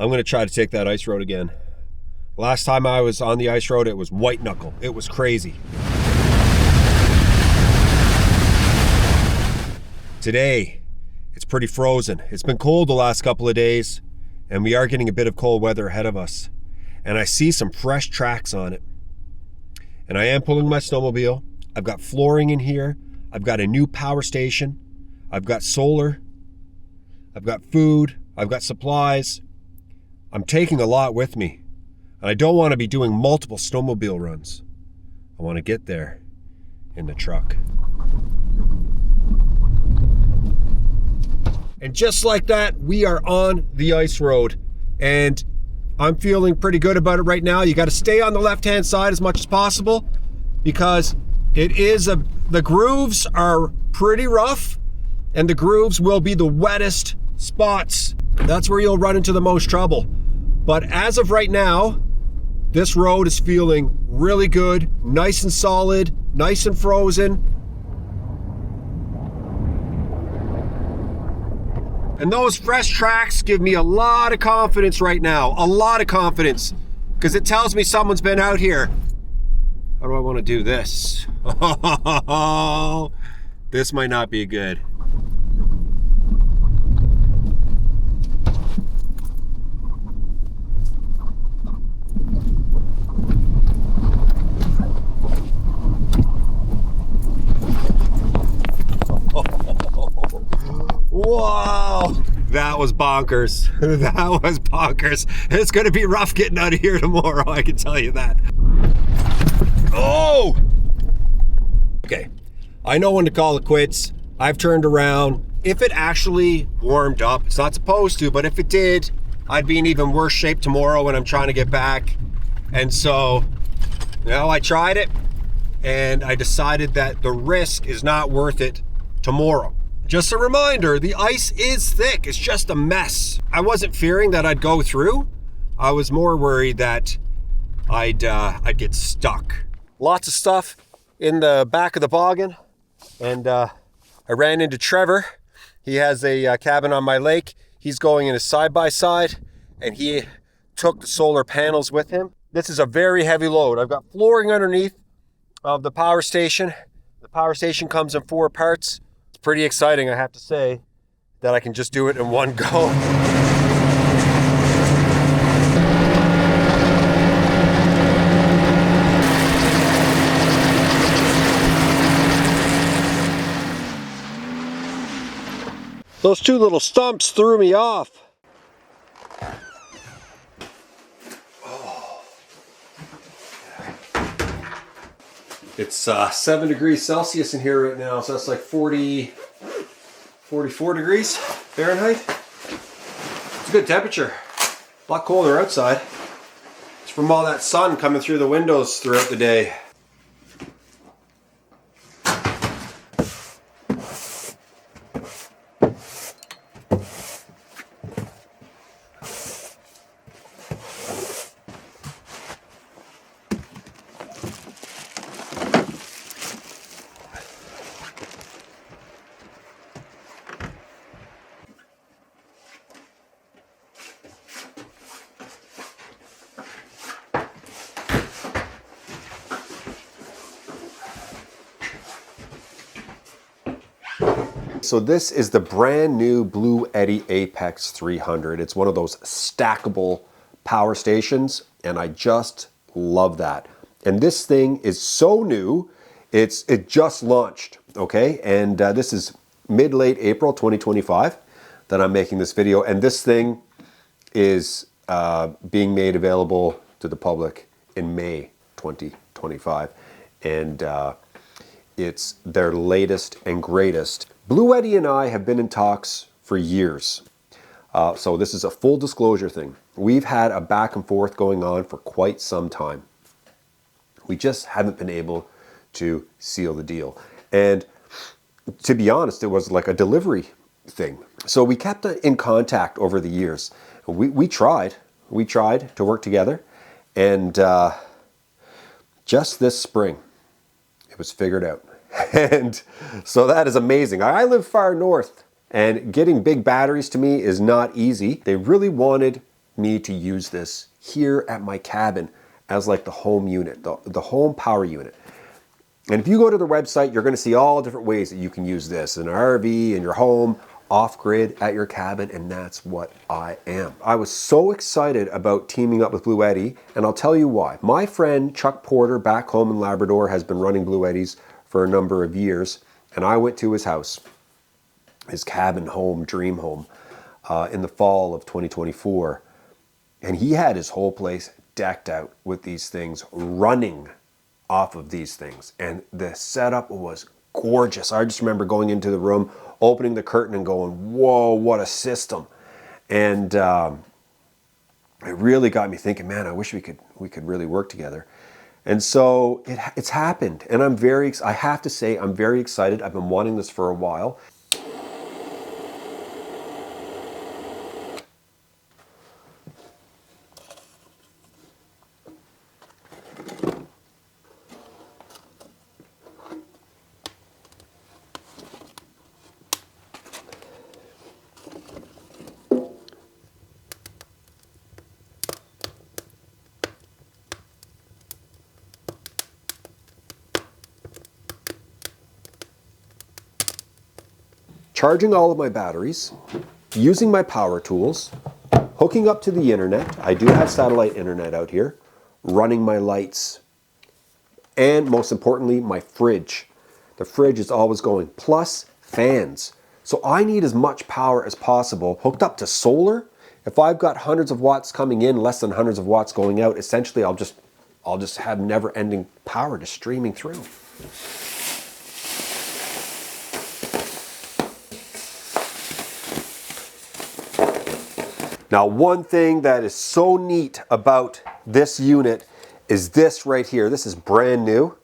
I'm going to try to take that ice road again. Last time I was on the ice road, it was white knuckle. It was crazy. Today, it's pretty frozen. It's been cold the last couple of days, and we are getting a bit of cold weather ahead of us. And I see some fresh tracks on it. And I am pulling my snowmobile. I've got flooring in here. I've got a new power station. I've got solar. I've got food. I've got supplies. I'm taking a lot with me. And I don't want to be doing multiple snowmobile runs. I want to get there in the truck. And just like that, we are on the ice road. And I'm feeling pretty good about it right now. You got to stay on the left-hand side as much as possible because the grooves are pretty rough, and the grooves will be the wettest spots. That's where you'll run into the most trouble. But as of right now, this road is feeling really good, nice and solid, nice and frozen. And those fresh tracks give me a lot of confidence right now, a lot of confidence, because it tells me someone's been out here. How do I want to do this? This might not be good. Whoa, that was bonkers. That was bonkers. It's gonna be rough getting out of here tomorrow, I can tell you that. Oh! Okay, I know when to call it quits. I've turned around. If it actually warmed up, it's not supposed to, but if it did, I'd be in even worse shape tomorrow when I'm trying to get back. And so, I tried it, and I decided that the risk is not worth it tomorrow. Just a reminder, the ice is thick. It's just a mess. I wasn't fearing that I'd go through. I was more worried that I'd get stuck. Lots of stuff in the back of the boggin. And I ran into Trevor. He has a cabin on my lake. He's going in a side-by-side, and he took the solar panels with him. This is a very heavy load. I've got flooring underneath of the power station. The power station comes in 4 parts. Pretty exciting, I have to say, that I can just do it in one go. Those 2 little stumps threw me off. It's 7 degrees Celsius in here right now, so that's like 44 degrees Fahrenheit. It's a good temperature. A lot colder outside. It's from all that sun coming through the windows throughout the day. So this is the brand new BLUETTI Apex 300. It's one of those stackable power stations, and I just love that. And this thing is so new, it just launched, okay? And this is mid-late April 2025 that I'm making this video, and this thing is being made available to the public in May 2025. And it's their latest and greatest. BLUETTI and I have been in talks for years. So this is a full disclosure thing. We've had a back and forth going on for quite some time. We just haven't been able to seal the deal. And to be honest, it was like a delivery thing. So we kept in contact over the years. We tried to work together, and just this spring, it was figured out. And so that is amazing. I live far north, and getting big batteries to me is not easy. They really wanted me to use this here at my cabin as like the home unit, the home power unit. And if you go to the website, you're going to see all different ways that you can use this in an RV, in your home, off-grid, at your cabin, and that's what I am. I was so excited about teaming up with BLUETTI, and I'll tell you why. My friend Chuck Porter back home in Labrador has been running BLUETTIs for a number of years, and I went to his house, his cabin home, dream home, in the fall of 2024, and he had his whole place decked out with these things, running off of these things, and the setup was gorgeous. I just remember going into the room, opening the curtain and going, whoa, what a system. And it really got me thinking, man, I wish we could really work together. And so it's happened, and I have to say, I'm very excited. I've been wanting this for a while. Charging all of my batteries, using my power tools, hooking up to the internet. I do have satellite internet out here, running my lights, and most importantly, my fridge. The fridge is always going, plus fans. So I need as much power as possible hooked up to solar. If I've got hundreds of watts coming in, less than hundreds of watts going out, essentially I'll just have never-ending power just streaming through. Now, one thing that is so neat about this unit is this right here. This is brand new,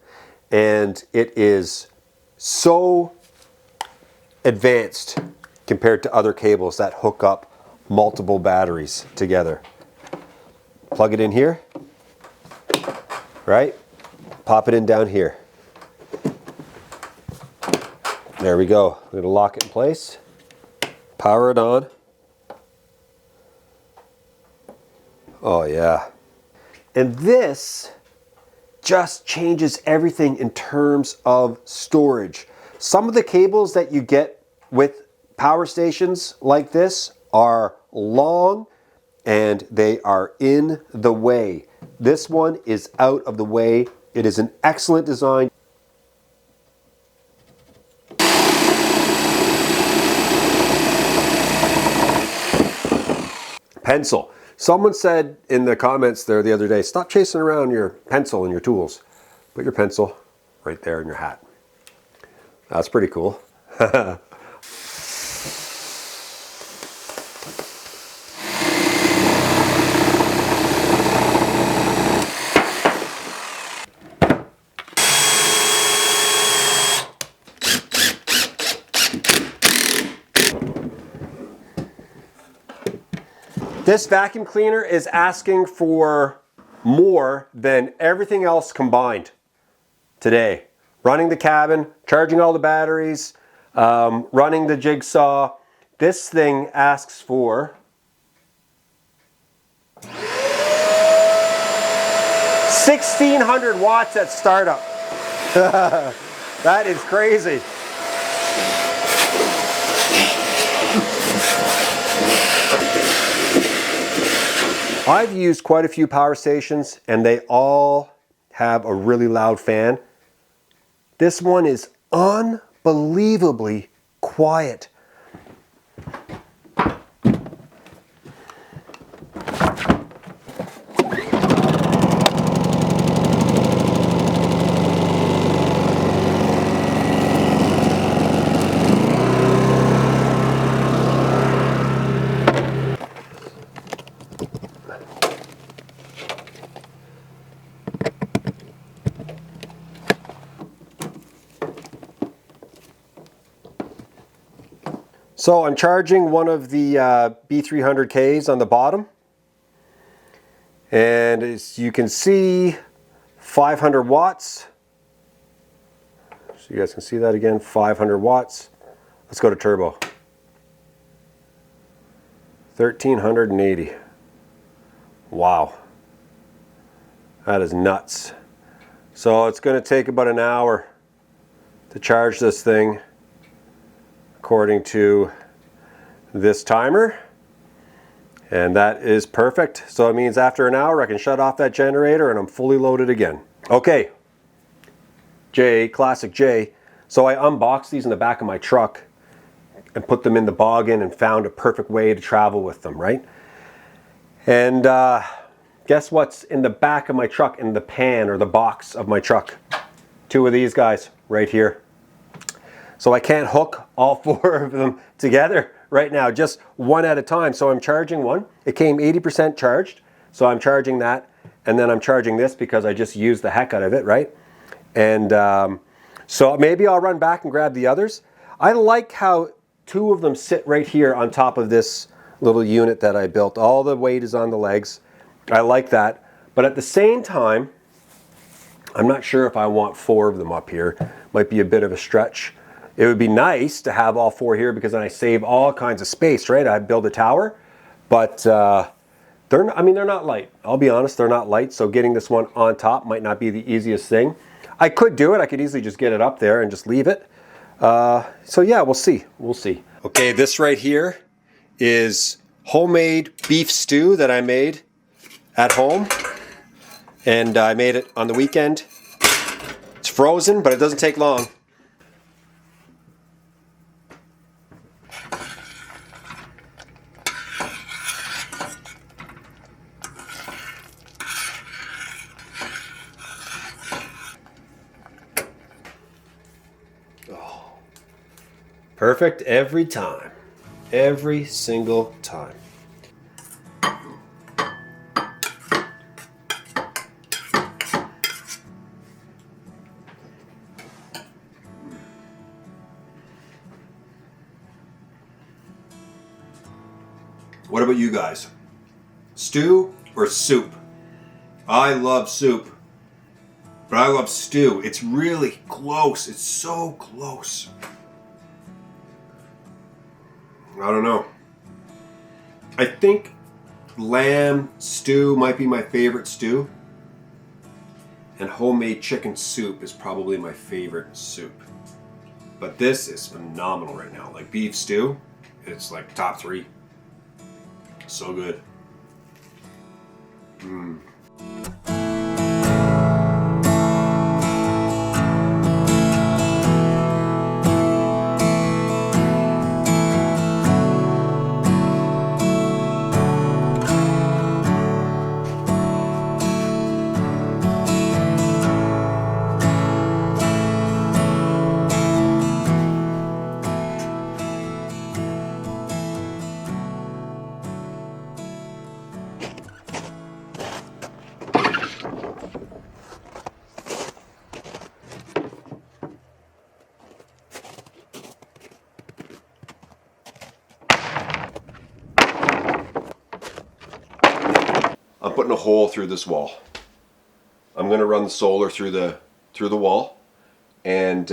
and it is so advanced compared to other cables that hook up multiple batteries together. Plug it in here, right? Pop it in down here. There we go. We're gonna lock it in place, power it on. Oh yeah. And this just changes everything in terms of storage. Some of the cables that you get with power stations like this are long and they are in the way. This one is out of the way. It is an excellent design. Pencil. Someone said in the comments there the other day, stop chasing around your pencil and your tools. Put your pencil right there in your hat. That's pretty cool. This vacuum cleaner is asking for more than everything else combined today. Running the cabin, charging all the batteries, running the jigsaw. This thing asks for 1,600 watts at startup. That is crazy. I've used quite a few power stations and they all have a really loud fan. This one is unbelievably quiet. So I'm charging one of the B300Ks on the bottom, and as you can see, 500 watts. So you guys can see that again, 500 watts. Let's go to turbo. 1,380. Wow. That is nuts. So it's going to take about an hour to charge this thing according to this timer. And that is perfect. So it means after an hour I can shut off that generator and I'm fully loaded again. Okay, Jay, classic Jay. So I unboxed these in the back of my truck and put them in the boggin and found a perfect way to travel with them, right? And guess what's in the back of my truck, in the pan or the box of my truck? Two of these guys right here. So I can't hook all four of them together right now, just one at a time. So I'm charging one. It came 80% charged. So I'm charging that. And then I'm charging this because I just used the heck out of it, right? And so maybe I'll run back and grab the others. I like how two of them sit right here on top of this little unit that I built. All the weight is on the legs. I like that. But at the same time, I'm not sure if I want four of them up here. Might be a bit of a stretch. It would be nice to have all four here because then I save all kinds of space, right? I build a tower, but they're not light. I'll be honest, they're not light. So getting this one on top might not be the easiest thing. I could do it. I could easily just get it up there and just leave it. So yeah, we'll see. We'll see. Okay, this right here is homemade beef stew that I made at home. And I made it on the weekend. It's frozen, but it doesn't take long. Oh, perfect every time. Every single time. What about you guys? Stew or soup? I love soup, but I love stew. It's really close. It's so close. I don't know. I think lamb stew might be my favorite stew. And homemade chicken soup is probably my favorite soup. But this is phenomenal right now. Like beef stew, it's like top 3. So good. I'm putting a hole through this wall. I'm going to run the solar through the wall, and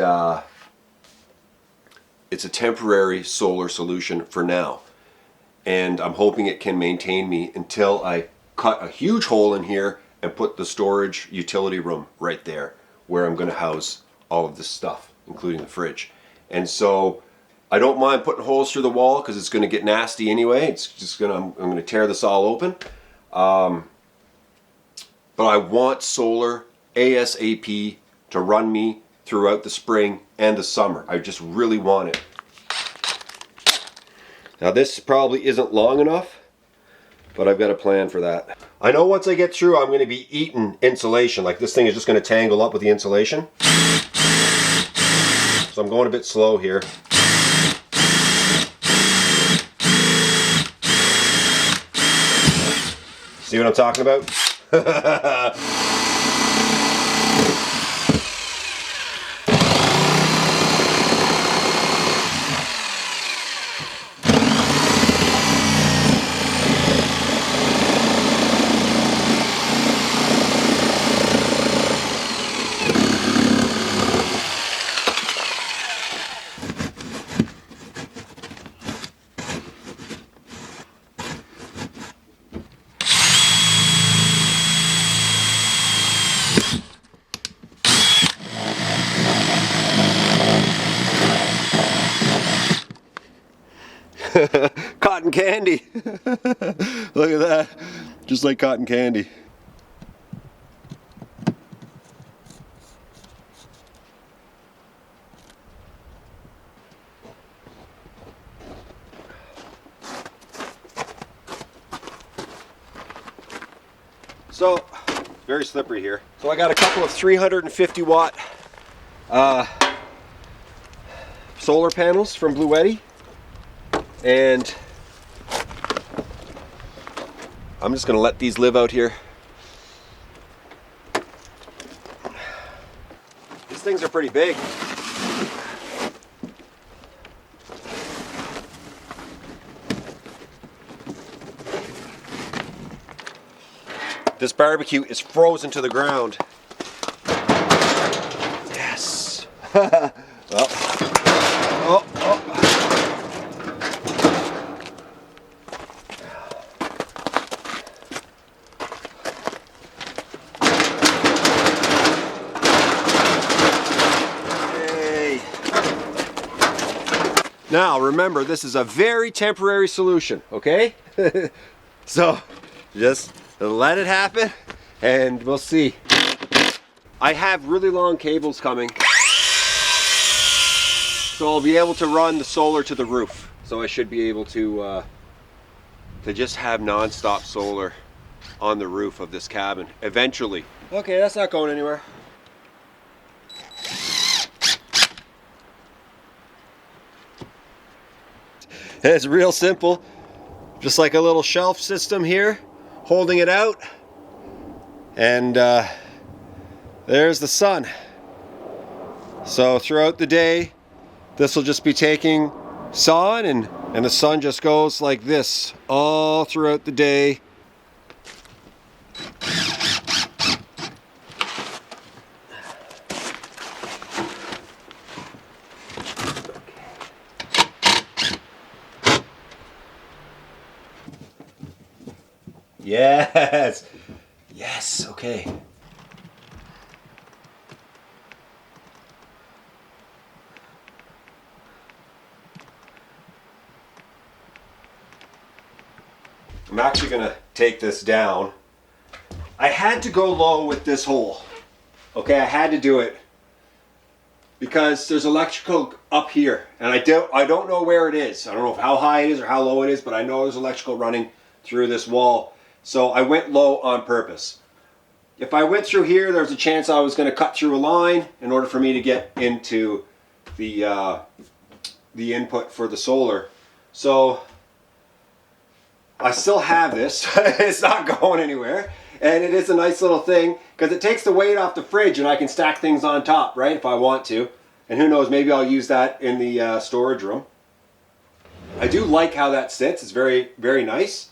it's a temporary solar solution for now. And I'm hoping it can maintain me until I cut a huge hole in here and put the storage utility room right there where I'm going to house all of this stuff, including the fridge. And so I don't mind putting holes through the wall because it's going to get nasty anyway. It's just I'm going to tear this all open. But I want solar ASAP to run me throughout the spring and the summer. I just really want it. Now this probably isn't long enough, but I've got a plan for that. I know once I get through, I'm going to be eating insulation. Like this thing is just going to tangle up with the insulation. So I'm going a bit slow here. See what I'm talking about? candy. Look at that. Just like cotton candy. So, very slippery here. So I got a couple of 350 watt solar panels from BLUETTI, and I'm just going to let these live out here. These things are pretty big. This barbecue is frozen to the ground. Yes. Well. Oh, oh. Hey. Now remember, this is a very temporary solution, okay? So just let it happen and we'll see. I have really long cables coming, so I'll be able to run the solar to the roof. So I should be able to just have non-stop solar on the roof of this cabin eventually. Okay, that's not going anywhere. It's real simple, just like a little shelf system here, holding it out, and there's the sun. So throughout the day, this will just be taking sun, and the sun just goes like this all throughout the day. Yes, yes, okay. I'm actually gonna take this down. I had to go low with this hole. Okay, I had to do it because there's electrical up here, and I don't know where it is. I don't know how high it is or how low it is, but I know there's electrical running through this wall. So I went low on purpose. If I went through here, there's a chance I was going to cut through a line in order for me to get into the input for the solar. So I still have this. It's not going anywhere. And it is a nice little thing because it takes the weight off the fridge and I can stack things on top, right, if I want to. And who knows, maybe I'll use that in the storage room. I do like how that sits. It's very, very nice.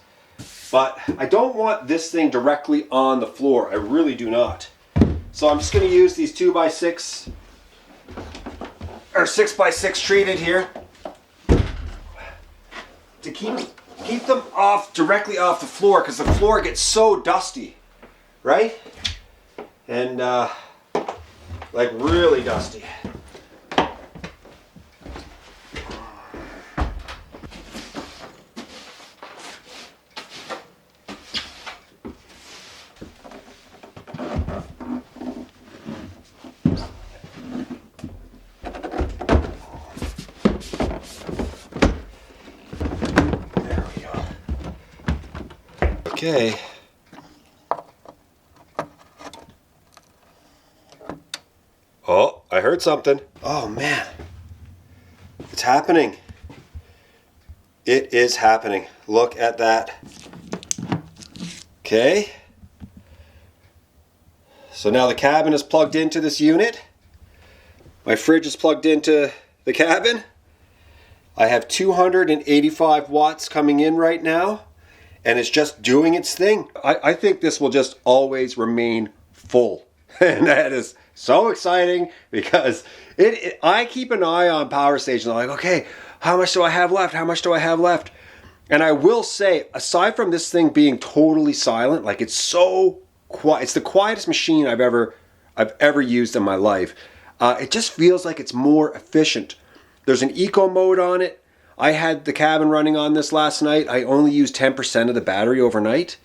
But I don't want this thing directly on the floor. I really do not. So I'm just going to use these 2x6 or 6x6 treated here to keep them off directly off the floor, because the floor gets so dusty, right? And like really dusty. Okay. Oh, I heard something. Oh man. It's happening. It is happening. Look at that. Okay. So now the cabin is plugged into this unit. My fridge is plugged into the cabin. I have 285 watts coming in right now. And it's just doing its thing. I think this will just always remain full. And that is so exciting because I keep an eye on power stations. I'm like, okay, how much do I have left? How much do I have left? And I will say, aside from this thing being totally silent, like it's so quiet, it's the quietest machine I've ever used in my life. It just feels like it's more efficient. There's an eco mode on it. I had the cabin running on this last night. I only used 10% of the battery overnight.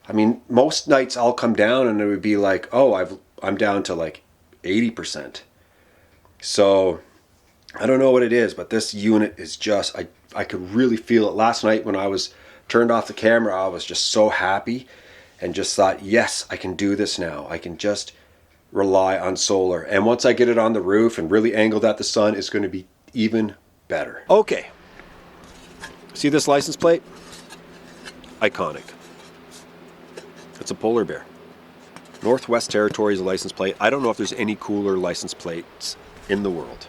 I mean, most nights I'll come down and it would be like, oh, I'm down to like 80%. So I don't know what it is, but this unit is just, I could really feel it. Last night when I was turned off the camera, I was just so happy and just thought, yes, I can do this now. I can just rely on solar. And once I get it on the roof and really angled at the sun, it's going to be even better. Okay. See this license plate? Iconic. It's a polar bear. Northwest Territories license plate. I don't know if there's any cooler license plates in the world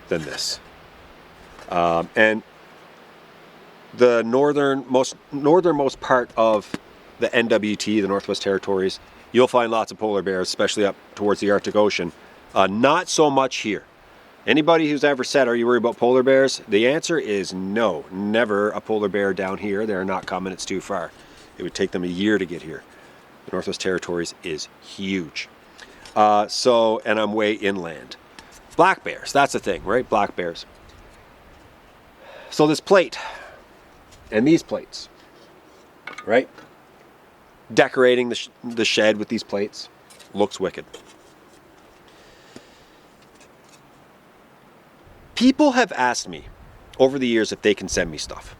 than this. And the northernmost part of the NWT, the Northwest Territories, you'll find lots of polar bears, especially up towards the Arctic Ocean. Not so much here. Anybody who's ever said, are you worried about polar bears? The answer is no, never a polar bear down here. They're not coming, it's too far. It would take them a year to get here. The Northwest Territories is huge. And I'm way inland. Black bears, that's the thing, right? Black bears. So this plate and these plates, right? Decorating the shed with these plates looks wicked. People have asked me over the years if they can send me stuff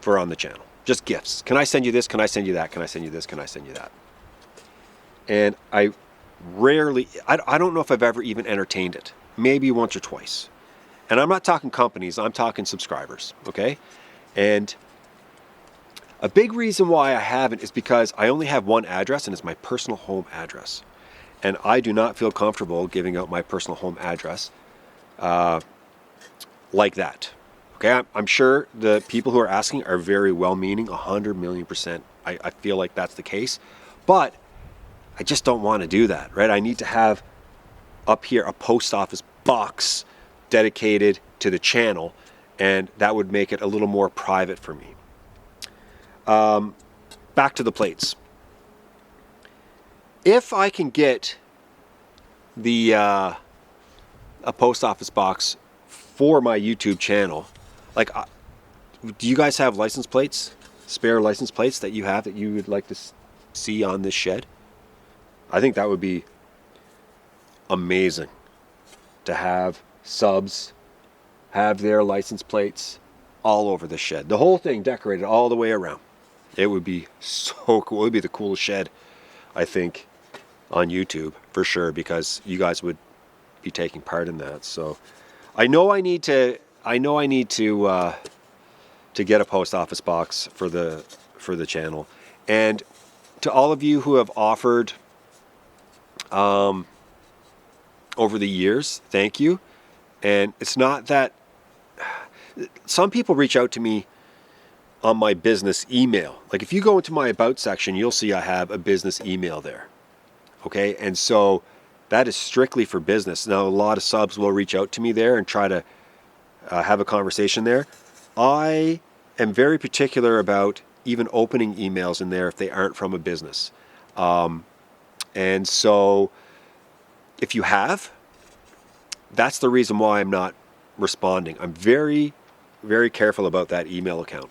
for on the channel. Just gifts. Can I send you this? Can I send you that? Can I send you this? Can I send you that? And I don't know if I've ever even entertained it. Maybe once or twice. And I'm not talking companies, I'm talking subscribers, okay? And a big reason why I haven't is because I only have one address and it's my personal home address. And I do not feel comfortable giving out my personal home address like that. Okay, I'm sure the people who are asking are very well-meaning, 100,000,000%. I feel like that's the case. But I just don't want to do that, right? I need to have up here a post office box dedicated to the channel, and that would make it a little more private for me. Back to the plates. If I can get the a post office box for my YouTube channel, like, do you guys have license plates, spare license plates that you have that you would like to see on this shed? I think that would be amazing to have subs have their license plates all over the shed. The whole thing decorated all the way around. It would be so cool. It would be the coolest shed, I think, on YouTube for sure, because you guys would be taking part in that. So I know I need to get a post office box for the channel. And to all of you who have offered over the years, thank you. And it's not that some people reach out to me on my business email. Like if you go into my about section, you'll see I have a business email there. Okay, and so that is strictly for business. Now a lot of subs will reach out to me there and try to have a conversation there. I am very particular about even opening emails in there if they aren't from a business. And so if you have, that's the reason why I'm not responding. I'm very, very careful about that email account.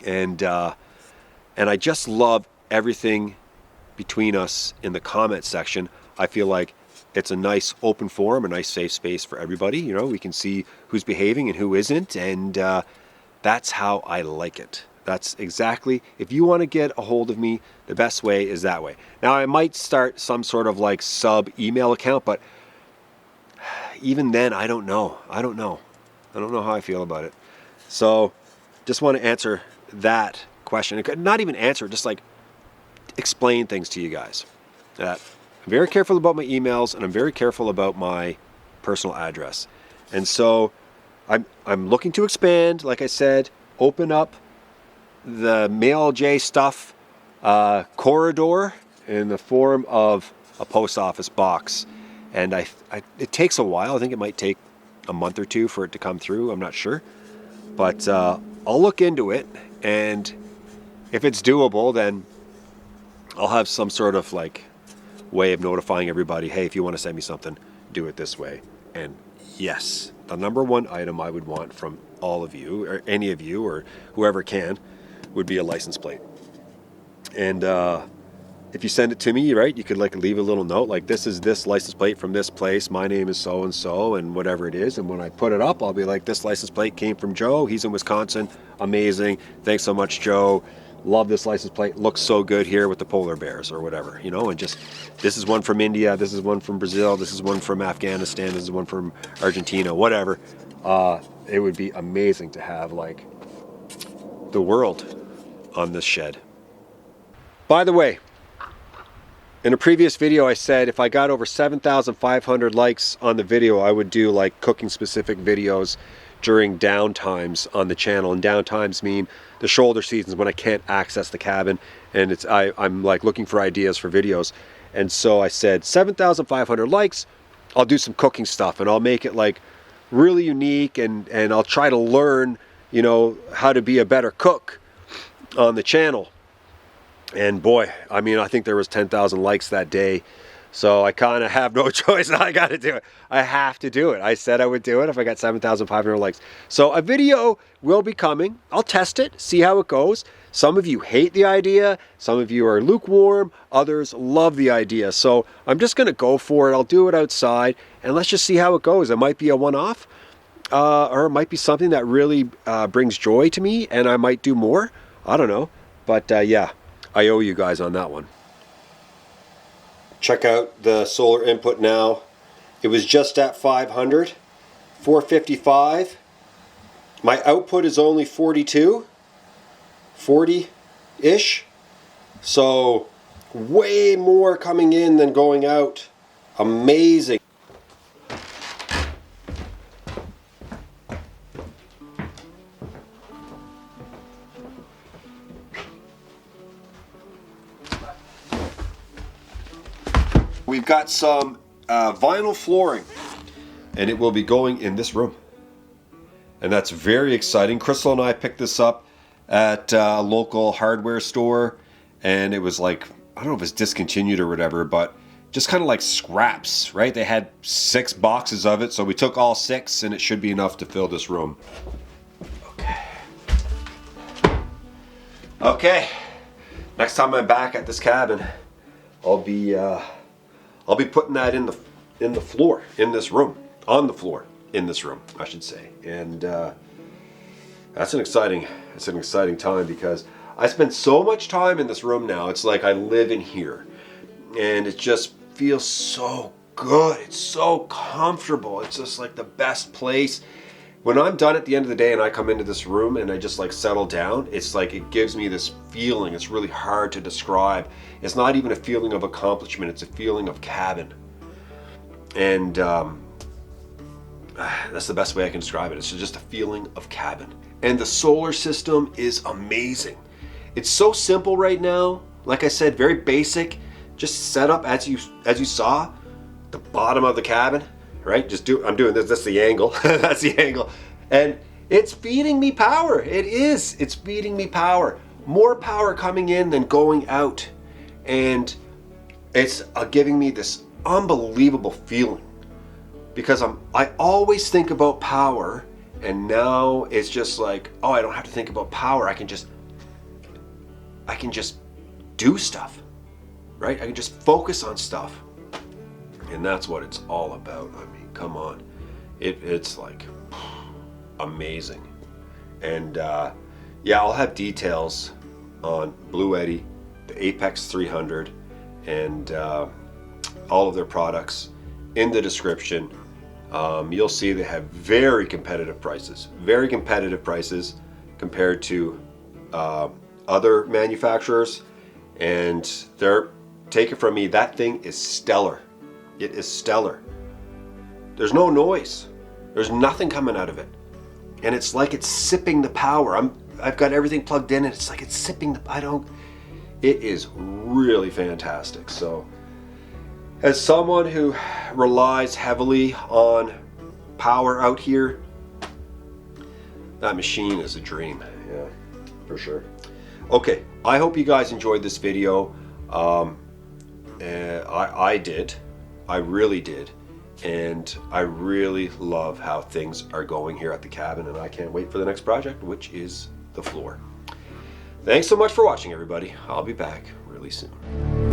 And I just love everything between us in the comment section. I feel like it's a nice open forum, a nice safe space for everybody. You know, we can see who's behaving and who isn't, and that's how I like it. That's exactly, if you want to get a hold of me, the best way is that way. Now, I might start some sort of like sub email account, but even then, I don't know. I don't know how I feel about it. So just want to answer that question. Not even answer, just like explain things to you guys. I'm very careful about my emails, and I'm very careful about my personal address. And so I'm looking to expand, like I said, open up the Mail-J stuff corridor in the form of a post office box. And it takes a while. I think it might take a month or two for it to come through. I'm not sure. But I'll look into it. And if it's doable, then I'll have some sort of like way of notifying everybody, hey, if you want to send me something, do it this way. And yes, the number one item I would want from all of you, or any of you, or whoever can, would be a license plate. And if you send it to me, right, you could like leave a little note like, this is this license plate from this place, my name is so and so, and whatever it is. And when I put it up, I'll be like, this license plate came from Joe, he's in Wisconsin, amazing, thanks so much, Joe, love this license plate, looks so good here with the polar bears or whatever, you know. And just, this is one from India, this is one from Brazil, this is one from Afghanistan, this is one from Argentina, whatever. It would be amazing to have like the world on this shed. By the way, in a previous video I said if I got over 7,500 likes on the video, I would do like cooking specific videos during downtimes on the channel. And downtimes mean the shoulder seasons when I can't access the cabin, and I'm like looking for ideas for videos. And so I said 7,500 likes, I'll do some cooking stuff, and I'll make it like really unique, and I'll try to learn, you know, how to be a better cook on the channel. And boy, I mean, I think there was 10,000 likes that day. So I kind of have no choice. I got to do it. I have to do it. I said I would do it if I got 7,500 likes. So a video will be coming. I'll test it, see how it goes. Some of you hate the idea. Some of you are lukewarm. Others love the idea. So I'm just going to go for it. I'll do it outside, and let's just see how it goes. It might be a one-off, or it might be something that really brings joy to me, and I might do more. I don't know. But yeah. I owe you guys on that one. Check out the solar input now. It was just at 500, 455. My output is only 42, 40-ish. So way more coming in than going out. Amazing. We've got some vinyl flooring, and it will be going in this room, and that's very exciting. Crystal and I picked this up at a local hardware store, and it was like, I don't know if it's discontinued or whatever, but just kind of like scraps, right? They had 6 boxes of it, so we took all 6, and it should be enough to fill this room. Okay. Next time I'm back at this cabin, I'll be putting that in the floor in this room, on the floor in this room, I should say. And that's an exciting time, because I spend so much time in this room now. It's like I live in here, and it just feels so good. It's so comfortable. It's just like the best place. When I'm done at the end of the day and I come into this room and I just like settle down, it's like it gives me this feeling. It's really hard to describe. It's not even a feeling of accomplishment. It's a feeling of cabin. And that's the best way I can describe it. It's just a feeling of cabin. And the solar system is amazing. It's so simple right now. Like I said, very basic. Just set up as you saw, the bottom of the cabin. Right? I'm doing this. That's the angle. That's the angle. And it's feeding me power. It is. It's feeding me power. More power coming in than going out. And it's giving me this unbelievable feeling. Because I always think about power, and now it's just like, oh, I don't have to think about power. I can just do stuff. Right? I can just focus on stuff. And that's what it's all about. I mean, come on. It's like amazing. And yeah, I'll have details on BLUETTI, the Apex 300, and all of their products in the description. You'll see they have very competitive prices. Very competitive prices compared to other manufacturers. And take it from me, that thing is stellar. It is stellar. There's no noise. There's nothing coming out of it. And it's like it's sipping the power. I've got everything plugged in, and it's like it's sipping it is really fantastic. So as someone who relies heavily on power out here, that machine is a dream. Yeah, for sure. Okay, I hope you guys enjoyed this video. I did. I really did. and I really love how things are going here at the cabin, and I can't wait for the next project, which is the floor. Thanks so much for watching, everybody. I'll be back really soon.